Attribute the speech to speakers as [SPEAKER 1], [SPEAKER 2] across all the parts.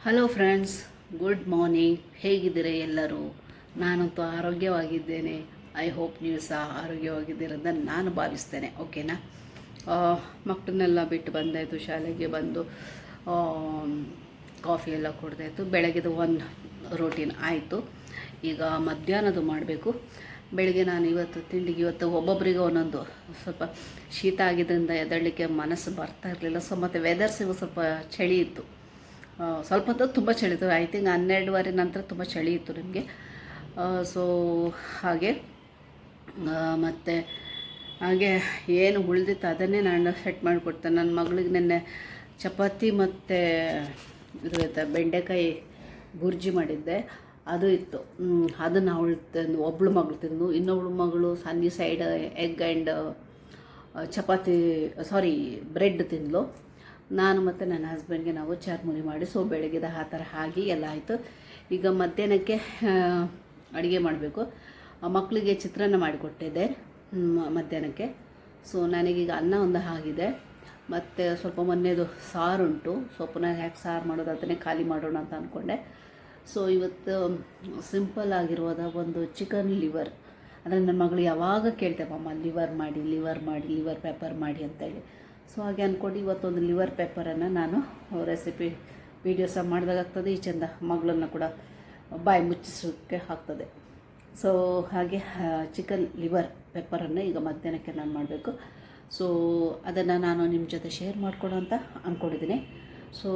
[SPEAKER 1] Hello friends, good morning. ಹೇಗಿದ್ದೀರಾ ಎಲ್ಲರೂ? ನಾನಂತೂ ಆರೋಗ್ಯವಾಗಿದ್ದೇನೆ. ಐ ಹೋಪ್ ನೀವು ಸಹ ಆರೋಗ್ಯವಾಗಿದ್ದೀರಂತ ನಾನು ಭಾವಿಸ್ತೇನೆ. ಓಕೆನಾ? ಮಕ್ಕಳನ್ನೆಲ್ಲ ಬಿಟ್ಟು ಬಂದಾಯಿತು, ಶಾಲೆಗೆ ಬಂದು ಕಾಫಿ ಎಲ್ಲ ಕುಡ್ದಾಯಿತು. ಬೆಳಗ್ಗೆದು ಒಂದು ರೋಟೀನ್ ಆಯಿತು. ಈಗ ಮಧ್ಯಾಹ್ನದು ಮಾಡಬೇಕು. ಬೆಳಗ್ಗೆ ನಾನು ಇವತ್ತು ಒಬ್ಬೊಬ್ಬರಿಗೆ ಒಂದೊಂದು ಸ್ವಲ್ಪ ಶೀತ ಆಗಿದ್ದರಿಂದ ಎದ್ದೇಳಲಿಕ್ಕೆ ಮನಸ್ಸು ಬರ್ತಾ ಇರಲಿಲ್ಲ. ಸೊ ಮತ್ತು ವೆದರ್ಸಿಗೂ ಸ್ವಲ್ಪ ಚಳಿ ಇತ್ತು. ಸ್ವಲ್ಪ ಹೊತ್ತು ತುಂಬ ಚಳಿ ಇತ್ತು. ಐ ಥಿಂಕ್ 12:30 ನಂತರ ತುಂಬ ಚಳಿ ಇತ್ತು ನಿಮಗೆ. ಸೊ ಹಾಗೆ ಮತ್ತು ಹಾಗೆ ಏನು ಉಳಿದಿತ್ತು ಅದನ್ನೇ ನಾನು ಸೆಟ್ ಮಾಡಿಕೊಡ್ತೇನೆ. ನನ್ನ ಮಗಳಿಗೆ ನೆನ್ನೆ ಚಪಾತಿ ಮತ್ತು ಇದು ಬೆಂಡೆಕಾಯಿ ಬುರ್ಜಿ ಮಾಡಿದ್ದೆ, ಅದು ಇತ್ತು. ಅದನ್ನು ಅವಳು ತಿಂದು, ಒಬ್ಬಳು ಮಗಳು ತಿಂದು, ಇನ್ನೊಬ್ಳು ಮಗಳು ಸನ್ನಿ ಸೈಡ್ ಎಗ್ ಆ್ಯಂಡ್ ಬ್ರೆಡ್ ತಿಂದಳು. ನಾನು ಮತ್ತು ನನ್ನ ಹಸ್ಬೆಂಡ್ಗೆ ನಾವು ಚರ್ಮುರಿ ಮಾಡಿ, ಸೊ ಬೆಳಗ್ಗೆದ ಆ ಥರ ಆಗಿ ಎಲ್ಲ ಆಯಿತು. ಈಗ ಮಧ್ಯಾಹ್ನಕ್ಕೆ ಅಡುಗೆ ಮಾಡಬೇಕು. ಮಕ್ಕಳಿಗೆ ಚಿತ್ರಾನ್ನ ಮಾಡಿಕೊಟ್ಟಿದ್ದೆ ಮಧ್ಯಾಹ್ನಕ್ಕೆ. ಸೊ ನನಗೀಗ ಅನ್ನ ಒಂದು ಆಗಿದೆ, ಮತ್ತು ಸ್ವಲ್ಪ ಮೊನ್ನೆದು ಸಾರುಂಟು. ಸೊಪ್ಪನ್ನ ಯಾಕೆ ಸಾರು ಮಾಡೋದು, ಅದನ್ನೇ ಖಾಲಿ ಮಾಡೋಣ ಅಂತ ಅಂದ್ಕೊಂಡೆ. ಸೊ ಇವತ್ತು ಸಿಂಪಲ್ ಆಗಿರುವುದ ಒಂದು ಚಿಕನ್ ಲಿವರ್. ಅಂದರೆ ನನ್ನ ಮಗಳು ಯಾವಾಗ ಕೇಳ್ತೇವಮ್ಮ ಲಿವರ್ ಪೆಪ್ಪರ್ ಮಾಡಿ ಅಂತೇಳಿ. ಸೊ ಹಾಗೆ ಅಂದ್ಕೊಂಡು ಇವತ್ತೊಂದು ಲಿವರ್ ಪೆಪ್ಪರನ್ನು ನಾನು ರೆಸಿಪಿ ವೀಡಿಯೋ ಸಹ ಮಾಡಿದಾಗ್ತದೆ. ಈ ಚೆಂದ ಮಗಳನ್ನು ಕೂಡ ಬಾಯಿ ಮುಚ್ಚಿಸೋಕ್ಕೆ ಆಗ್ತದೆ. ಸೊ ಹಾಗೆ ಚಿಕನ್ ಲಿವರ್ ಪೆಪ್ಪರನ್ನು ಈಗ ಮಧ್ಯಾಹ್ನಕ್ಕೆ ನಾನು ಮಾಡಬೇಕು. ಸೊ ಅದನ್ನು ನಾನು ನಿಮ್ಮ ಜೊತೆ ಶೇರ್ ಮಾಡಿಕೊಡೋ ಅಂತ ಅಂದ್ಕೊಂಡಿದ್ದೀನಿ. ಸೊ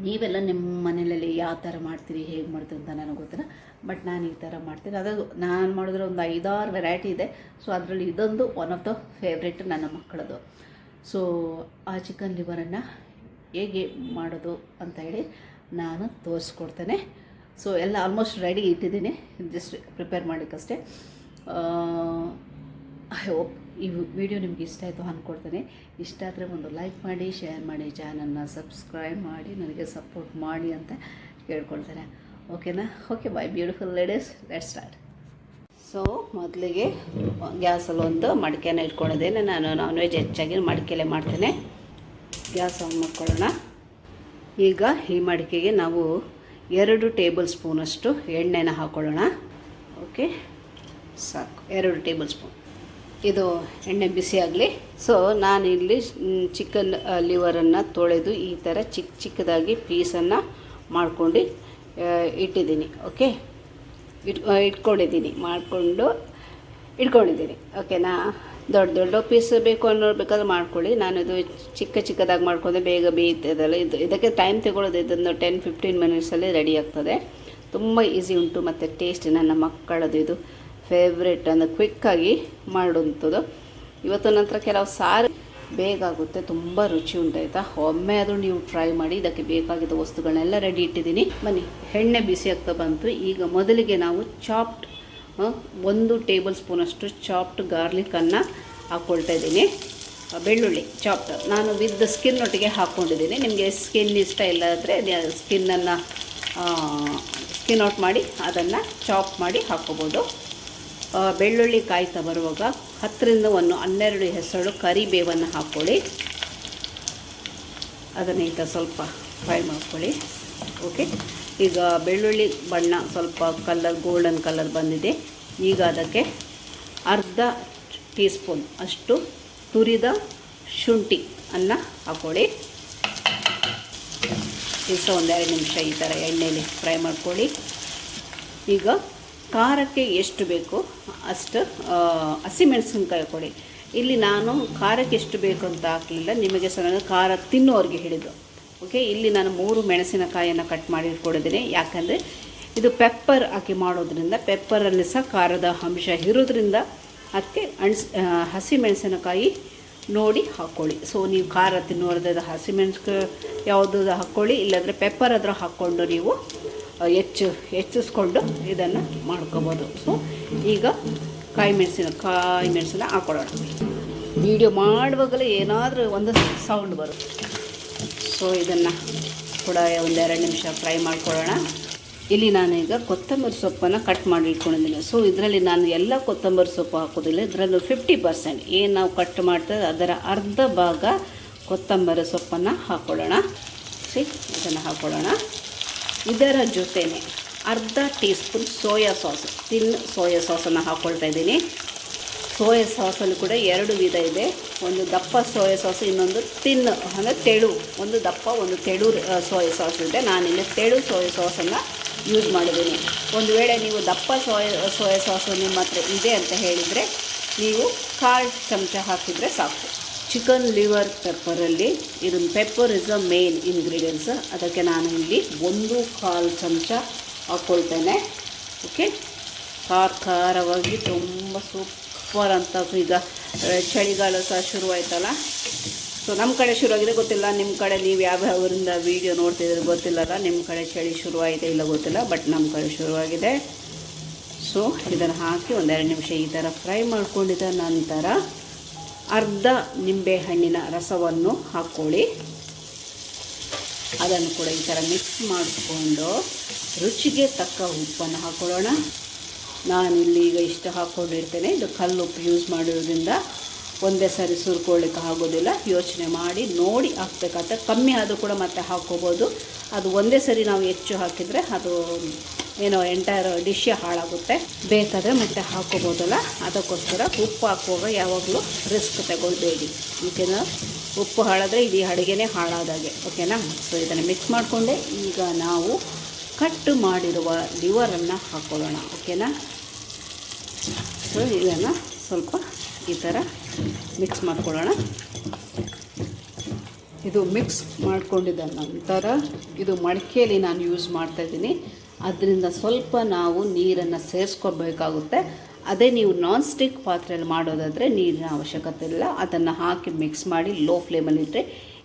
[SPEAKER 1] ನೀವೆಲ್ಲ ನಿಮ್ಮ ಮನೆಯಲ್ಲಿ ಯಾವ ಥರ ಮಾಡ್ತೀರಿ, ಹೇಗೆ ಮಾಡ್ತೀರಿ ಅಂತ ನನಗೆ ಗೊತ್ತಿಲ್ಲ. ಬಟ್ ನಾನು ಈ ಥರ ಮಾಡ್ತೀನಿ. ಅದು ನಾನು ಮಾಡಿದ್ರೆ ಒಂದು 5-6 ವೆರೈಟಿ ಇದೆ. ಸೊ ಅದರಲ್ಲಿ ಇದೊಂದು ಒನ್ ಆಫ್ ದ ಫೇವ್ರೇಟ್ ನನ್ನ ಮಕ್ಕಳದು. ಸೊ ಆ ಚಿಕನ್ ಲಿವರನ್ನು ಹೇಗೆ ಮಾಡೋದು ಅಂತ ಹೇಳಿ ನಾನು ತೋರಿಸ್ಕೊಡ್ತೇನೆ. ಸೊ ಎಲ್ಲ ಆಲ್ಮೋಸ್ಟ್ ರೆಡಿ ಇಟ್ಟಿದ್ದೀನಿ, ಜಸ್ಟ್ ಪ್ರಿಪೇರ್ ಮಾಡಲಿಕ್ಕಷ್ಟೇ. ಐ ಹೋಪ್ ಈ ವಿಡಿಯೋ ನಿಮ್ಗೆ ಇಷ್ಟ ಆಯಿತು ಅಂದ್ಕೊಡ್ತೇನೆ. ಇಷ್ಟ ಆದರೆ ಒಂದು ಲೈಕ್ ಮಾಡಿ, ಶೇರ್ ಮಾಡಿ, ಚಾನಲ್ನ ಸಬ್ಸ್ಕ್ರೈಬ್ ಮಾಡಿ, ನನಗೆ ಸಪೋರ್ಟ್ ಮಾಡಿ ಅಂತ ಕೇಳ್ಕೊಳ್ತೇನೆ. ಓಕೆನಾ? Okay, bye beautiful ladies, let's start. So ಮೊದಲಿಗೆ ಗ್ಯಾಸಲ್ಲಿ ಒಂದು ಮಡಿಕೆನ ಇಟ್ಕೊಂಡಿದ್ದೇನೆ. ನಾನು ನಾನ್ ವೆಜ್ ಹೆಚ್ಚಾಗಿ ಮಡಿಕೆಲೆ ಮಾಡ್ತೇನೆ. ಗ್ಯಾಸ್ ಆನ್ ಮಾಡ್ಕೊಳ್ಳೋಣ. ಈಗ ಈ ಮಡಿಕೆಗೆ ನಾವು 2 ಟೇಬಲ್ ಸ್ಪೂನಷ್ಟು ಎಣ್ಣೆನ ಹಾಕ್ಕೊಳ್ಳೋಣ. ಓಕೆ, ಸಾಕು, 2 ಟೇಬಲ್ ಸ್ಪೂನ್. ಇದು ಎಣ್ಣೆ ಬಿಸಿ ಆಗಲಿ. ಸೊ ನಾನಿಲ್ಲಿ ಚಿಕನ್ ಲಿವರನ್ನು ತೊಳೆದು ಈ ಥರ ಚಿಕ್ಕದಾಗಿ ಪೀಸನ್ನು ಮಾಡ್ಕೊಂಡು ಇಟ್ಟಿದ್ದೀನಿ. ಓಕೆ, ಇಟ್ಕೊಂಡಿದ್ದೀನಿ. ಓಕೆನಾ? ದೊಡ್ಡ ಪೀಸ್ ಬೇಕು ಅನ್ನೋಬೇಕಾದ್ರೆ ಮಾಡ್ಕೊಳ್ಳಿ. ನಾನು ಇದು ಚಿಕ್ಕದಾಗಿ ಮಾಡ್ಕೊಂಡೆ, ಬೇಗ ಬೇಯ್ತದಲ್ಲ. ಇದಕ್ಕೆ ಟೈಮ್ ತಗೊಳ್ಳೋದು. ಇದನ್ನು 10-15 ಮಿನಿಟ್ಸಲ್ಲಿ ರೆಡಿ ಆಗ್ತದೆ. ತುಂಬ ಈಸಿ ಉಂಟು ಮತ್ತು ಟೇಸ್ಟ್. ನನ್ನ ಮಕ್ಕಳದು ಇದು ಫೇವ್ರೇಟ್, ಅಂದರೆ ಕ್ವಿಕ್ಕಾಗಿ ಮಾಡುವಂಥದ್ದು. ಇವತ್ತು ನಂತರ ಕೆಲವು ಸಾರು ಬೇಗ ಆಗುತ್ತೆ, ತುಂಬ ರುಚಿ ಉಂಟಾಯ್ತಾ. ಒಮ್ಮೆ ಆದರೂ ನೀವು ಟ್ರೈ ಮಾಡಿ. ಇದಕ್ಕೆ ಬೇಕಾಗಿದ್ದ ವಸ್ತುಗಳನ್ನೆಲ್ಲ ರೆಡಿ ಇಟ್ಟಿದ್ದೀನಿ. ಬನ್ನಿ, ಎಣ್ಣೆ ಬಿಸಿ ಆಗ್ತಾ ಬಂತು. ಈಗ ಮೊದಲಿಗೆ ನಾವು ಚಾಪ್ಡ್ 1 ಟೇಬಲ್ ಸ್ಪೂನಷ್ಟು ಚಾಪ್ಡ್ ಗಾರ್ಲಿಕನ್ನು ಹಾಕ್ಕೊಳ್ತಾ ಇದ್ದೀನಿ. ಬೆಳ್ಳುಳ್ಳಿ ಚಾಪ್ಡ್ ನಾನು ವಿತ್ ಸ್ಕಿನ್ ಒಟ್ಟಿಗೆ ಹಾಕ್ಕೊಂಡಿದ್ದೀನಿ. ನಿಮಗೆ ಸ್ಕಿನ್ ಇಷ್ಟ ಇಲ್ಲ ಅಂದರೆ ಸ್ಕಿನ್ ಔಟ್ ಮಾಡಿ ಅದನ್ನು ಚಾಪ್ ಮಾಡಿ ಹಾಕ್ಕೋಬೋದು. ಬೆಳ್ಳುಳ್ಳಿ ಕಾಯ್ತಾ ಬರುವಾಗ 10-12 ಹೆಸರು ಕರಿಬೇವನ್ನು ಹಾಕ್ಕೊಳ್ಳಿ. ಅದನ್ನು ಈಗ ಸ್ವಲ್ಪ ಫ್ರೈ ಮಾಡ್ಕೊಳ್ಳಿ. ಓಕೆ, ಈಗ ಬೆಳ್ಳುಳ್ಳಿ ಬಣ್ಣ ಸ್ವಲ್ಪ ಗೋಲ್ಡನ್ ಕಲರ್ ಬಂದಿದೆ. ಈಗ ಅದಕ್ಕೆ ಅರ್ಧ ಟೀ ಸ್ಪೂನ್ ಅಷ್ಟು ತುರಿದ ಶುಂಠಿ ಅನ್ನು ಹಾಕ್ಕೊಳ್ಳಿ. ಈಗ ಒಂದು 2 ನಿಮಿಷ ಈ ಥರ ಎಣ್ಣೆಯಲ್ಲಿ ಫ್ರೈ ಮಾಡ್ಕೊಳ್ಳಿ. ಈಗ ಖಾರಕ್ಕೆ ಎಷ್ಟು ಬೇಕು ಅಷ್ಟು ಹಸಿಮೆಣಸಿನ್ಕಾಯಿ ಕೊಡಿ. ಇಲ್ಲಿ ನಾನು ಖಾರಕ್ಕೆ ಎಷ್ಟು ಬೇಕು ಅಂತ ಹಾಕಲಿಲ್ಲ, ನಿಮಗೆ ಸಹ ಖಾರ ತಿನ್ನೋರಿಗೆ ಹಿಡಿದು. ಓಕೆ, ಇಲ್ಲಿ ನಾನು 3 ಮೆಣಸಿನಕಾಯಿಯನ್ನು ಕಟ್ ಮಾಡಿ ಇಟ್ಕೊಂಡಿದ್ದೀನಿ. ಯಾಕಂದರೆ ಇದು ಪೆಪ್ಪರ್ ಹಾಕಿ ಮಾಡೋದ್ರಿಂದ, ಪೆಪ್ಪರಲ್ಲಿ ಸಹ ಖಾರದ ಅಂಶ ಇರೋದ್ರಿಂದ ಅದಕ್ಕೆ ಹಸಿಮೆಣಸಿನಕಾಯಿ ನೋಡಿ ಹಾಕ್ಕೊಳ್ಳಿ. ಸೊ ನೀವು ಖಾರ ತಿನ್ನೋರ್ದು ಹಸಿಮೆಣಸಿನಕಾಯಿ ಯಾವುದು ಹಾಕ್ಕೊಳ್ಳಿ, ಇಲ್ಲಾಂದರೆ ಪೆಪ್ಪರ್ ಆದರೂ ಹಾಕ್ಕೊಂಡು ನೀವು ಹೆಚ್ಚಿಸ್ಕೊಂಡು ಇದನ್ನು ಮಾಡ್ಕೋಬೋದು. ಸೊ ಈಗ ಕಾಯಿ ಮೆಣಸಿನ ಹಾಕ್ಕೊಳ್ಳೋಣ. ವಿಡಿಯೋ ಮಾಡುವಾಗಲೇ ಏನಾದರೂ ಒಂದು ಸೌಂಡ್ ಬರುತ್ತೆ. ಸೊ ಇದನ್ನು ಕೂಡ ಒಂದು 2 ನಿಮಿಷ ಫ್ರೈ ಮಾಡ್ಕೊಳ್ಳೋಣ. ಇಲ್ಲಿ ನಾನೀಗ ಕೊತ್ತಂಬರಿ ಸೊಪ್ಪನ್ನು ಕಟ್ ಮಾಡಿ ಇಟ್ಕೊಂಡಿದ್ದೀನಿ. ಸೊ ಇದರಲ್ಲಿ ನಾನು ಎಲ್ಲ ಕೊತ್ತಂಬರಿ ಸೊಪ್ಪು ಹಾಕೋದಿಲ್ಲ. ಇದರಲ್ಲಿ 50% ಏನು ನಾವು ಕಟ್ ಮಾಡ್ತೇವೆ ಅದರ ಅರ್ಧ ಭಾಗ ಕೊತ್ತಂಬರಿ ಸೊಪ್ಪನ್ನು ಹಾಕ್ಕೊಳ್ಳೋಣ. ಸಿ ಇದನ್ನು ಹಾಕ್ಕೊಳ್ಳೋಣ. ಇದರ ಜೊತೆನೇ ಅರ್ಧ ಟೀ ಸ್ಪೂನ್ ಸೋಯಾ ಸಾಸ್, ತಿನ್ ಸೋಯಾ ಸಾಸನ್ನು ಹಾಕ್ಕೊಳ್ತಾ ಇದ್ದೀನಿ. ಸೋಯಾ ಸಾಸಲ್ಲಿ ಕೂಡ 2 ವಿಧ ಇದೆ. ಒಂದು ದಪ್ಪ ಸೋಯಾ ಸಾಸು, ಇನ್ನೊಂದು ತಿನ್ ಅಂದರೆ ತೆಳು. ಒಂದು ದಪ್ಪ ಒಂದು ತೆಳು ಸೋಯಾ ಸಾಸ್ ಇದೆ. ನಾನಿಲ್ಲಿ ತೆಳು ಸೋಯಾ ಸಾಸನ್ನು ಯೂಸ್ ಮಾಡಿದ್ದೀನಿ. ಒಂದು ವೇಳೆ ನೀವು ದಪ್ಪ ಸೋಯಾ ಸಾಸು ನಿಮ್ಮ ಹತ್ರ ಇದೆ ಅಂತ ಹೇಳಿದರೆ ನೀವು 1/4 ಚಮಚ ಹಾಕಿದರೆ ಸಾಕು. ಚಿಕನ್ ಲಿವರ್ ಪೆಪ್ಪರಲ್ಲಿ ಇದನ್ನು pepper is a main ingredients. ಅದಕ್ಕೆ ನಾನು ಇಲ್ಲಿ 1/4 ಚಮಚ ಹಾಕ್ಕೊಳ್ತೇನೆ. ಓಕೆ, ಖಾರವಾಗಿ ತುಂಬ ಸೂಪರ್ ಅಂತ. ಈಗ ಚಳಿಗಾಲ ಸಹ ಶುರುವಾಯ್ತಲ್ಲ. ಸೊ ನಮ್ಮ ಕಡೆ ಶುರುವಾಗಿದೆ, ಗೊತ್ತಿಲ್ಲ ನಿಮ್ಮ ಕಡೆ ನೀವು ಯಾವ್ಯಾವರಿಂದ ವೀಡಿಯೋ ನೋಡ್ತಿದ್ರೆ ಗೊತ್ತಿಲ್ಲಲ್ಲ. ನಿಮ್ಮ ಕಡೆ ಚಳಿ ಶುರುವಾಗಿದೆ ಇಲ್ಲ ಗೊತ್ತಿಲ್ಲ, ಬಟ್ ನಮ್ಮ ಕಡೆ ಶುರುವಾಗಿದೆ. ಸೊ ಇದನ್ನು ಹಾಕಿ 1-2 ನಿಮಿಷ ಈ ಥರ ಫ್ರೈ ಮಾಡ್ಕೊಂಡಿದ್ದ ನಂತರ ಅರ್ಧ ನಿಂಬೆಹಣ್ಣಿನ ರಸವನ್ನು ಹಾಕ್ಕೊಳ್ಳಿ. ಅದನ್ನು ಕೂಡ ಈ ಥರ ಮಿಕ್ಸ್ ಮಾಡಿಕೊಂಡು ರುಚಿಗೆ ತಕ್ಕ ಉಪ್ಪನ್ನು ಹಾಕ್ಕೊಳ್ಳೋಣ. ನಾನಿಲ್ಲಿ ಈಗ ಇಷ್ಟು ಹಾಕ್ಕೊಂಡಿರ್ತೇನೆ. ಇದು ಕಲ್ಲು ಉಪ್ಪು ಯೂಸ್ ಮಾಡಿರೋದ್ರಿಂದ ಒಂದೇ ಸಾರಿ ಸುರ್ಕೊಳ್ಳಿಕ್ಕೆ ಆಗೋದಿಲ್ಲ. ಯೋಚನೆ ಮಾಡಿ ನೋಡಿ ಹಾಕಬೇಕಾದ್ರೆ. ಕಮ್ಮಿ ಆದರೂ ಕೂಡ ಮತ್ತೆ ಹಾಕ್ಕೋಬೋದು. ಅದು ಒಂದೇ ಸರಿ ನಾವು ಹೆಚ್ಚು ಹಾಕಿದರೆ ಅದು ಏನೋ ಎಂಟೈರ್ ಡಿಶ್ಶೇ ಹಾಳಾಗುತ್ತೆ. ಬೇಕಾದರೆ ಮತ್ತೆ ಹಾಕ್ಕೋಬೋದಲ್ಲ. ಅದಕ್ಕೋಸ್ಕರ ಉಪ್ಪು ಹಾಕುವಾಗ ಯಾವಾಗಲೂ ರಿಸ್ಕ್ ತಗೊಳ್ಬೇಡಿ. ಓಕೆನಾ? ಉಪ್ಪು ಹಾಳಾದರೆ ಇಡೀ ಅಡುಗೆನೇ ಹಾಳಾದಾಗೆ. ಓಕೆನಾ? ಸೊ ಇದನ್ನು ಮಿಕ್ಸ್ ಮಾಡಿಕೊಂಡೆ ಈಗ ನಾವು ಕಟ್ ಮಾಡಿರುವ ಲಿವರನ್ನು ಹಾಕ್ಕೊಳ್ಳೋಣ. ಓಕೆನಾ? ಸೊ ಇದನ್ನು ಸ್ವಲ್ಪ ಈ ಥರ ಮಿಕ್ಸ್ ಮಾಡ್ಕೊಳ್ಳೋಣ. ಇದು ಮಿಕ್ಸ್ ಮಾಡ್ಕೊಂಡಿದ್ದ ನಂತರ ಇದು ಮಡಿಕೆಯಲ್ಲಿ ನಾನು ಯೂಸ್ ಮಾಡ್ತಾಯಿದ್ದೀನಿ. ಅದರಿಂದ ಸ್ವಲ್ಪ ನಾವು ನೀರನ್ನು ಸೇರಿಸ್ಕೋಬೇಕಾಗುತ್ತೆ. ಅದೇ ನೀವು ನಾನ್ ಸ್ಟಿಕ್ ಪಾತ್ರೆಯಲ್ಲಿ ಮಾಡೋದಾದರೆ ನೀರಿನ ಅವಶ್ಯಕತೆ ಇಲ್ಲ. ಅದನ್ನು ಹಾಕಿ ಮಿಕ್ಸ್ ಮಾಡಿ ಲೋ ಫ್ಲೇಮಲ್ಲಿಟ್ಟರೆ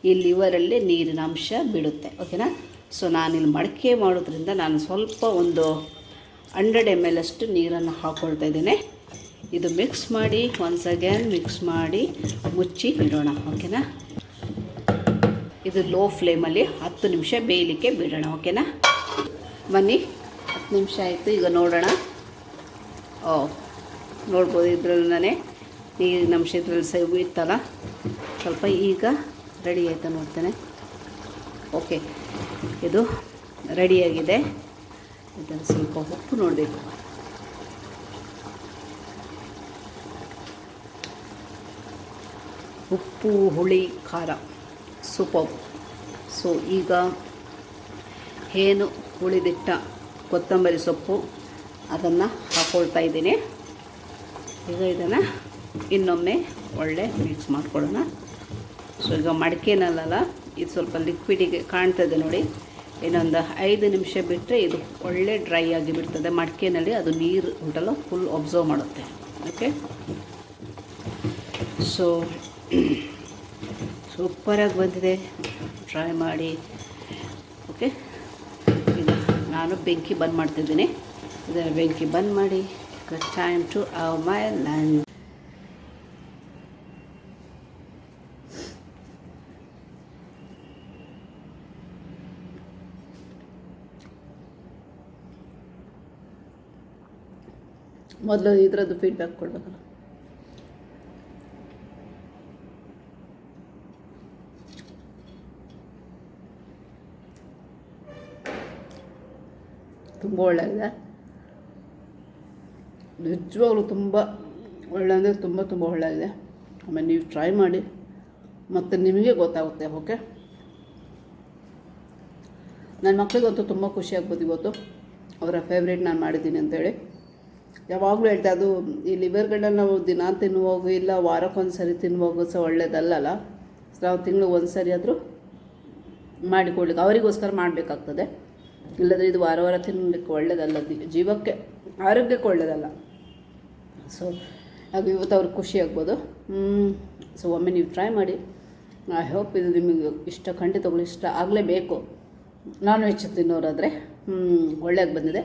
[SPEAKER 1] ಈ ಲಿವರಲ್ಲಿ ನೀರಿನ ಅಂಶ ಬಿಡುತ್ತೆ. ಓಕೆನಾ? ಸೊ ನಾನಿಲ್ಲಿ ಮಡಿಕೆ ಮಾಡೋದ್ರಿಂದ ನಾನು ಸ್ವಲ್ಪ ಒಂದು 100 ml ಅಷ್ಟು ನೀರನ್ನು ಹಾಕ್ಕೊಳ್ತಾ ಇದ್ದೀನಿ. ಇದು ಮಿಕ್ಸ್ ಮಾಡಿ ಒನ್ಸ್ ಅಗೇನ್ ಮಿಕ್ಸ್ ಮಾಡಿ ಮುಚ್ಚಿ ಇಡೋಣ. ಓಕೆನಾ? ಇದು ಲೋ ಫ್ಲೇಮಲ್ಲಿ 10 ನಿಮಿಷ ಬೇಯಲಿಕ್ಕೆ ಬಿಡೋಣ. ಓಕೆನಾ? ಬನ್ನಿ, 10 ನಿಮಿಷ ಆಯಿತು. ಈಗ ನೋಡೋಣ. ನೋಡ್ಬೋದು ಇದರಲ್ಲೇ ನೀರಿನ ಅಂಶ ಇದರಲ್ಲಿ ಇತ್ತಲ್ಲ ಸ್ವಲ್ಪ. ಈಗ ರೆಡಿ ಆಯಿತಾ ನೋಡ್ತೇನೆ. ಓಕೆ, ಇದು ರೆಡಿಯಾಗಿದೆ. ಇದನ್ನು ಸ್ವಲ್ಪ ಉಪ್ಪು ನೋಡಬೇಕು. ಉಪ್ಪು, ಹುಳಿ, ಖಾರ ಸೂಪರ್. ಸೊ ಈಗ ಏನು ಉಳಿದಿಟ್ಟ ಕೊತ್ತಂಬರಿ ಸೊಪ್ಪು ಅದನ್ನು ಹಾಕ್ಕೊಳ್ತಾ ಇದ್ದೀನಿ. ಈಗ ಇದನ್ನು ಇನ್ನೊಮ್ಮೆ ಒಳ್ಳೆ ಮಿಕ್ಸ್ ಮಾಡ್ಕೊಳ್ಳೋಣ. ಸೊ ಈಗ ಮಡಿಕೆನಲ್ಲ, ಇದು ಸ್ವಲ್ಪ ಲಿಕ್ವಿಡಿಗೆ ಕಾಣ್ತದೆ ನೋಡಿ. ಇನ್ನೊಂದು 5 ನಿಮಿಷ ಬಿಟ್ಟರೆ ಇದು ಒಳ್ಳೆ ಡ್ರೈ ಆಗಿ ಬಿಡ್ತದೆ. ಮಡಿಕೆನಲ್ಲಿ ಅದು ನೀರು ಉಂಟಲ್ಲ ಫುಲ್ ಅಬ್ಸರ್ವ್ ಮಾಡುತ್ತೆ. ಓಕೆ, ಸೊ ಸೂಪರಾಗಿ ಬಂದಿದೆ. ಟ್ರೈ ಮಾಡಿ. ಓಕೆ, ಈಗ ನಾನು ಬೆಂಕಿ ಬಂದ್ ಮಾಡ್ತಿದ್ದೀನಿ. ಇದನ್ನು ಬೆಂಕಿ ಬಂದ್ ಮಾಡಿ time to have my lunch. ಮೊದಲು ಇದರದ್ದು ಫೀಡ್ಬ್ಯಾಕ್ ಕೊಡಬೇಕಲ್ಲ. ತುಂಬ ಒಳ್ಳೆಯದಿದೆ, ನಿಜವಾಗ್ಲೂ ತುಂಬ ಒಳ್ಳೆ ಅಂದರೆ ತುಂಬ ಒಳ್ಳೆಯದಿದೆ. ಆಮೇಲೆ ನೀವು ಟ್ರೈ ಮಾಡಿ ಮತ್ತು ನಿಮಗೆ ಗೊತ್ತಾಗುತ್ತೆ. ಓಕೆ, ನನ್ನ ಮಕ್ಕಳಿಗಂತೂ ತುಂಬ ಖುಷಿ ಆಗ್ಬೋದು ಇವತ್ತು. ಅವರ ಫೇವ್ರೇಟ್ ನಾನು ಮಾಡಿದ್ದೀನಿ ಅಂತೇಳಿ. ಯಾವಾಗಲೂ ಹೇಳ್ತೆ, ಅದು ಈ ಲಿವರ್ಗಳನ್ನ ನಾವು ದಿನ ತಿನ್ನುವಾಗ ಇಲ್ಲ ವಾರಕ್ಕೊಂದು ಸರಿ ತಿನ್ನುವಾಗ ಸಹ ಒಳ್ಳೆಯದಲ್ಲ. ನಾವು ತಿಂಗಳು ಒಂದು ಸರಿ ಆದರೂ ಮಾಡಿಕೊಡ್ಲಿಕ್ಕೆ ಅವರಿಗೋಸ್ಕರ ಮಾಡಬೇಕಾಗ್ತದೆ. ಇಲ್ಲದ್ರೆ ಇದು ವಾರ ತಿನ್ನಲಿಕ್ಕೆ ಒಳ್ಳೆಯದಲ್ಲ, ಜೀವಕ್ಕೆ ಆರೋಗ್ಯಕ್ಕೆ ಒಳ್ಳೆಯದಲ್ಲ. ಸೊ ಹಾಗೆ ಇವತ್ತು ಅವ್ರಿಗೆ ಖುಷಿ ಆಗ್ಬೋದು. ಸೊ ಒಮ್ಮೆ ನೀವು ಟ್ರೈ ಮಾಡಿ. ಐ ಹೋಪ್ ಇದು ನಿಮಗೆ ಖಂಡಿತಗಳು ಇಷ್ಟ ಆಗಲೇಬೇಕು. ನಾನ್ ವೆಜ್ ತಿನ್ನೋರಾದರೆ ಒಳ್ಳೆಯಾಗಿ ಬಂದಿದೆ.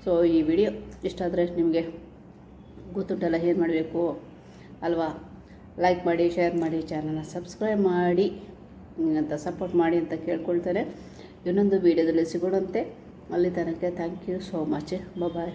[SPEAKER 1] ಸೊ ಈ ವಿಡಿಯೋ ಇಷ್ಟ ಆದರೆ ನಿಮಗೆ ಗೊತ್ತುಂಟಲ್ಲ ಏನು ಮಾಡಬೇಕು ಅಲ್ವಾ? ಲೈಕ್ ಮಾಡಿ, ಶೇರ್ ಮಾಡಿ, ಚಾನಲ್ನ ಸಬ್ಸ್ಕ್ರೈಬ್ ಮಾಡಿ ಅಂತ ಸಪೋರ್ಟ್ ಮಾಡಿ ಅಂತ ಕೇಳ್ಕೊಳ್ತಾರೆ. ಇನ್ನೊಂದು ವೀಡಿಯೋದಲ್ಲಿ ಸಿಗೋಣಂತೆ. ಅಲ್ಲಿ ತನಕ thank you so much. Bye.